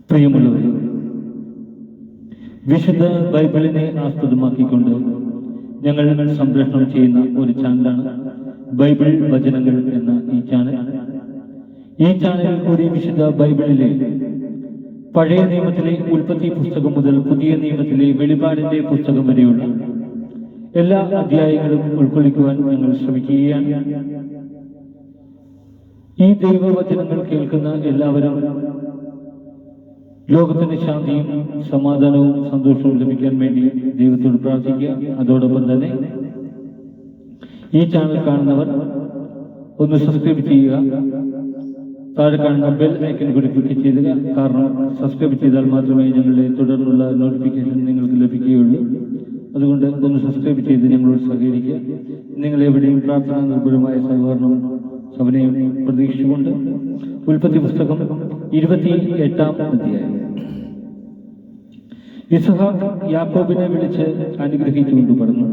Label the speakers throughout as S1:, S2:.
S1: പ്രിയമുള്ളവരെ, വിശുദ്ധ ബൈബിളിനെ ആസ്പദമാക്കിക്കൊണ്ട് ഞങ്ങൾ സംപ്രേഷണം ചെയ്യുന്ന ഒരു ചാനലാണ് ബൈബിൾ വചനങ്ങൾ എന്ന ഈ ചാനൽ. ഈ ചാനലിൽ കൂടി വിശുദ്ധ ബൈബിളിലെ പഴയ നിയമത്തിലെ ഉൽപ്പത്തി പുസ്തകം മുതൽ പുതിയ നിയമത്തിലെ വെളിപാടിന്റെ പുസ്തകം വരെയുള്ള എല്ലാ അധ്യായങ്ങളും ഉൾക്കൊള്ളിക്കുവാൻ ഞങ്ങൾ ശ്രമിക്കുകയാണ്. ഈ ദൈവവചനങ്ങൾ കേൾക്കുന്ന എല്ലാവരും ലോകത്തിന് ശാന്തിയും സമാധാനവും സന്തോഷവും ലഭിക്കാൻ വേണ്ടി ദൈവത്തോട് പ്രാർത്ഥിക്കുക. അതോടൊപ്പം തന്നെ ഈ ചാനൽ കാണുന്നവർ ഒന്ന് സബ്സ്ക്രൈബ് ചെയ്യുക. താഴെ കാണുന്ന ബെൽ ഐക്കൺ കൂടി ക്ലിക്ക് ചെയ്യുക. കാരണം സബ്സ്ക്രൈബ് ചെയ്താൽ മാത്രമേ ഞങ്ങളുടെ തുടർന്നുള്ള നോട്ടിഫിക്കേഷൻ നിങ്ങൾക്ക് ലഭിക്കുകയുള്ളൂ. അതുകൊണ്ട് ഒന്ന് സബ്സ്ക്രൈബ് ചെയ്ത് ഞങ്ങളോട് സഹകരിക്കുക. നിങ്ങൾ എവിടെയും പ്രാർത്ഥന നിർഭരമായ സഹകരണം സഭനെയും പ്രതീക്ഷിച്ചുകൊണ്ട് ഉൽപ്പത്തി പുസ്തകം 28-ാം അധ്യായം. ഇസ്ഹാക്ക് യാക്കോബിനെ വിളിച്ച് അനുഗ്രഹിച്ചുകൊണ്ട് പറഞ്ഞു,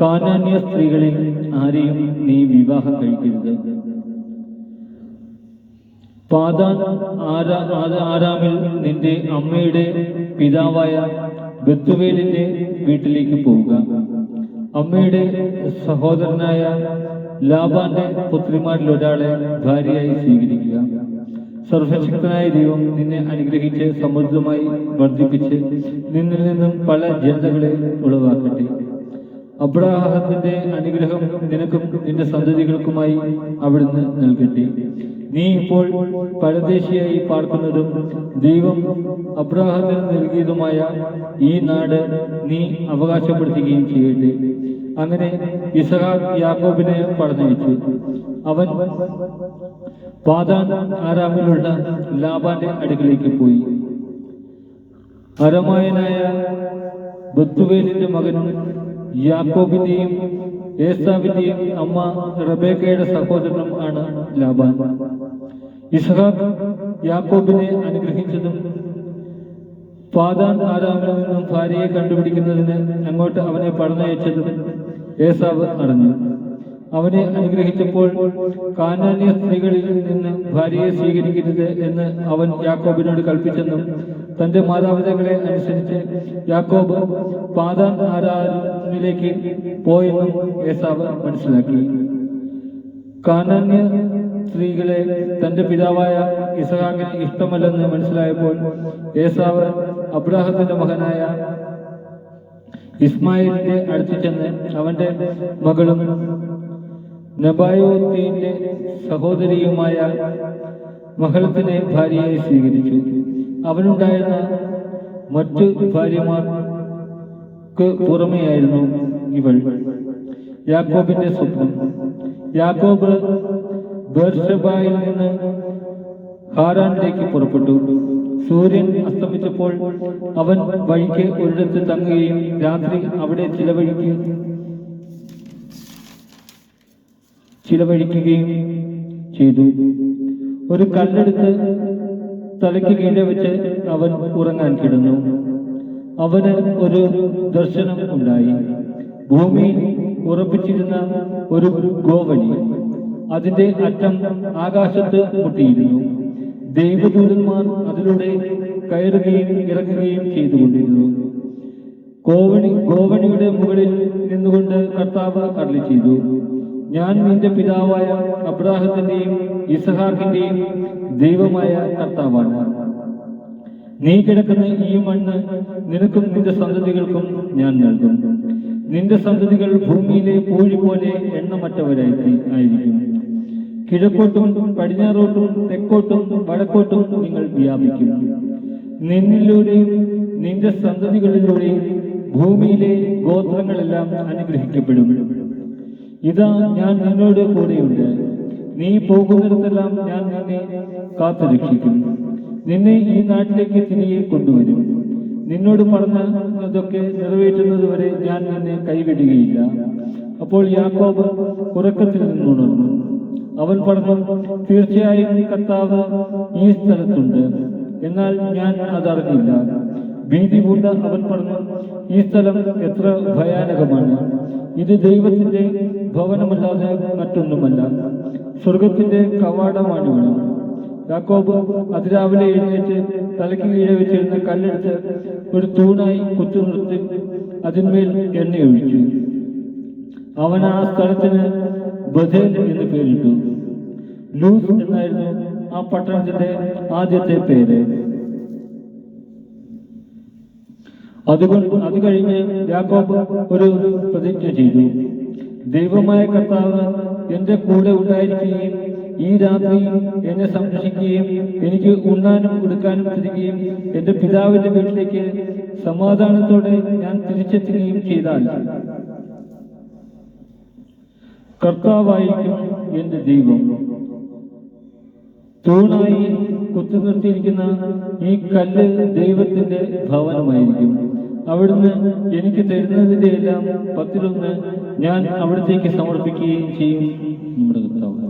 S1: കാനാന്യ സ്ത്രീകളിൽ ആരെയും നീ വിവാഹം കഴിക്കരുത്. പാദാൻ ആരാമിൽ നിന്റെ അമ്മയുടെ പിതാവായ ബെത്തുവേലിന്റെ വീട്ടിലേക്ക് പോവുക. അമ്മയുടെ സഹോദരനായ ലാബാന്റെ പുത്രിമാരിൽ ഒരാളെ ഭാര്യയായി സ്വീകരിക്കുക. സർവശക്തനായ ദൈവം നിന്നെ അനുഗ്രഹിച്ച് സമൃദ്ധമായി വർദ്ധിപ്പിച്ച് നിന്നിൽ നിന്നും പല ജനതകളെ ഉളവാക്കട്ടെ. അബ്രാഹത്തിന്റെ അനുഗ്രഹം നിനക്കും നിന്റെ സന്തതികൾക്കുമായി അവിടുന്ന് നൽകട്ടെ. നീ ഇപ്പോൾ പരദേശിയായി പാർക്കുന്നതും ദൈവം അബ്രാഹത്തിന് നൽകിയതുമായ ഈ നാട് നീ അവകാശപ്പെടുത്തുകയും ചെയ്യട്ടെ. അങ്ങനെ ഇസ്ഹാക്ക് യാക്കോബിനെ പറഞ്ഞയച്ചു. അവൻ പാദാൻ ആരാമിലുള്ള ലാബാന്റെ അടുക്കലേക്ക് പോയി. അരമായനായ ബത്തുവേലിന്റെ മകനും യാക്കോബിന്റെയും ഏസാവിന്റെയും അമ്മ റബേക്കയുടെ സഹോദരനും ആണ് ലാബാൻ. ഇസ്ഹാക്ക് യാക്കോബിനെ അനുഗ്രഹിച്ചതും പാദാൻ ആരാമിൽ നിന്നും ഭാര്യയെ കണ്ടുപിടിക്കുന്നതിന് അങ്ങോട്ട് അവനെ പറഞ്ഞയച്ചതും ഏസാവ് അറിഞ്ഞു. അവനെ അനുഗ്രഹിച്ചപ്പോൾ കാനാന്യ സ്ത്രീകളിൽ നിന്ന് ഭാര്യയെ സ്വീകരിക്കരുത് എന്ന് അവൻ യാക്കോബിനോട് കൽപ്പിച്ചെന്നും തന്റെ മാതാപിതാക്കളെ അനുസരിച്ച് യാക്കോബ് പാദാൻ ആരാമിലേക്ക് പോയെന്നും ഏസാവ് മനസ്സിലാക്കി. കാനാന്യ സ്ത്രീകളെ തന്റെ പിതാവായ ഇസ്ഹാക്കിന് ഇഷ്ടമല്ലെന്ന് മനസ്സിലായപ്പോൾ ഏസാവ് അബ്രാഹത്തിന്റെ മകനായ ഇസ്മായിലിന്റെ അടുത്ത് ചെന്ന് അവന്റെ മകളും നെബായോത്തിന്റെ സഹോദരിയുമായ മഹലത്തിനെ ഭാര്യയായി സ്വീകരിച്ചു. അവനുണ്ടായിരുന്ന മറ്റു ഭാര്യമാർക്ക് പുറമെയായിരുന്നു ഇവൾ. യാക്കോബിന്റെ സ്വപ്നം. യാക്കോബ് ബേർഷെബയിൽ നിന്ന് ഹാരാനിലേക്ക് പുറപ്പെട്ടു. സൂര്യൻ അസ്തമിച്ചപ്പോൾ അവൻ വഴിക്ക് ഒരിടത്ത് തങ്ങുകയും രാത്രി അവിടെ ചിലവഴിക്കുകയും ചെയ്തു. ഒരു കല്ലെടുത്ത് തലയ്ക്ക് കീഴെ വെച്ച് അവൻ ഉറങ്ങാൻ കിടന്നു. അവന് ഒരു ദർശനം ഉണ്ടായി. ഭൂമിയിൽ ഉറപ്പിച്ചിരുന്ന ഒരു ഗോവണി, അതിന്റെ അറ്റം ആകാശത്ത് മുട്ടിയിരുന്നു. ദൈവദൂതന്മാർ അതിലൂടെ കയറുകയും ഇറങ്ങുകയും ചെയ്തുകൊണ്ടിരുന്നു. ഗോവണിയുടെ മുകളിൽ നിന്നുകൊണ്ട് കർത്താവ് അരുളി ചെയ്തു, ഞാൻ നിന്റെ പിതാവായ അബ്രാഹത്തിന്റെയും ഇസ്ഹാക്കിന്റെയും ദൈവമായ കർത്താവാണ്. നീ കിടക്കുന്ന ഈ മണ്ണ് നിനക്കും നിന്റെ സന്തതികൾക്കും ഞാൻ നൽകും. നിന്റെ സന്തതികൾ ഭൂമിയിലെ പൂഴി പോലെ എണ്ണമറ്റവരായിരിക്കും. കിഴക്കോട്ടും പടിഞ്ഞാറോട്ടും തെക്കോട്ടും വടക്കോട്ടും നിങ്ങൾ വ്യാപിക്കും. നിന്നിലൂടെയും നിന്റെ സന്തതികളിലൂടെയും ഭൂമിയിലെ ഗോത്രങ്ങളെല്ലാം അനുഗ്രഹിക്കപ്പെടും. ഇതാ, ഞാൻ നിന്നോട് കൂടെയുണ്ട്. നീ പോകുന്നിടത്തെല്ലാം ഞാൻ നിന്നെ കാത്തു രക്ഷിക്കും. നിന്നെ ഈ നാട്ടിലേക്ക് തിരികെ കൊണ്ടുവരും. നിന്നോട് പറഞ്ഞതൊക്കെ നിറവേറ്റുന്നത് വരെ ഞാൻ നിന്നെ കൈവിടുകയില്ല. അപ്പോൾ യാക്കോബ് ഉറക്കത്തിൽ നിന്നുണർന്നു. അവൻ പറഞ്ഞു, തീർച്ചയായും കർത്താവ് ഈ സ്ഥലത്തുണ്ട്, എന്നാൽ ഞാൻ അതറിഞ്ഞില്ല. ഭീതി പൂണ്ട അവൻ പറഞ്ഞു, ഈ സ്ഥലം എത്ര ഭയാനകമാണ്. ഇത് ദൈവത്തിന്റെ ഭവനമല്ലാതെ മറ്റൊന്നുമല്ല. സ്വർഗത്തിന്റെ കവാടമാണിവിടെ. യാക്കോബ് അതിരാവിലെ എഴുന്നേറ്റ് തലയ്ക്ക് കീഴെ വെച്ചിരുന്ന കല്ലെടുത്ത് ഒരു തൂണായി കുത്തി നിർത്തി അതിന്മേൽ എണ്ണയൊഴിച്ചു. അവൻ ആ സ്ഥലത്തിന് ബഥേൽ എന്ന് പേരിട്ടു. ലൂസ് എന്നായിരുന്നു ആ പട്ടണത്തിന്റെ ആദ്യത്തെ പേര്. അത് കഴിഞ്ഞ് യാക്കോബ് ഒരു പ്രതിജ്ഞ ചെയ്തു. ദൈവമായ കർത്താവ് എന്റെ കൂടെ ഉണ്ടായിരിക്കുകയും ഈ രാത്രി എന്നെ സംരക്ഷിക്കുകയും എനിക്ക് ഉണ്ണാനും കൊടുക്കാനും തരികയും എന്റെ പിതാവിന്റെ വീട്ടിലേക്ക് സമാധാനത്തോടെ ഞാൻ തിരിച്ചെത്തുകയും ചെയ്താൽ കർത്താവായിരിക്കും എന്റെ ദൈവം. തൂണായി കുത്തി നിർത്തിയിരിക്കുന്ന ഈ കല്ല് ദൈവത്തിന്റെ ഭവനമായിരിക്കും. അവിടുന്ന് എനിക്ക് തരുന്നതിന്റെ എല്ലാം 10-1 ഞാൻ അവിടത്തേക്ക് സമർപ്പിക്കുകയും ചെയ്യും. നമ്മുടെ കർത്താവ്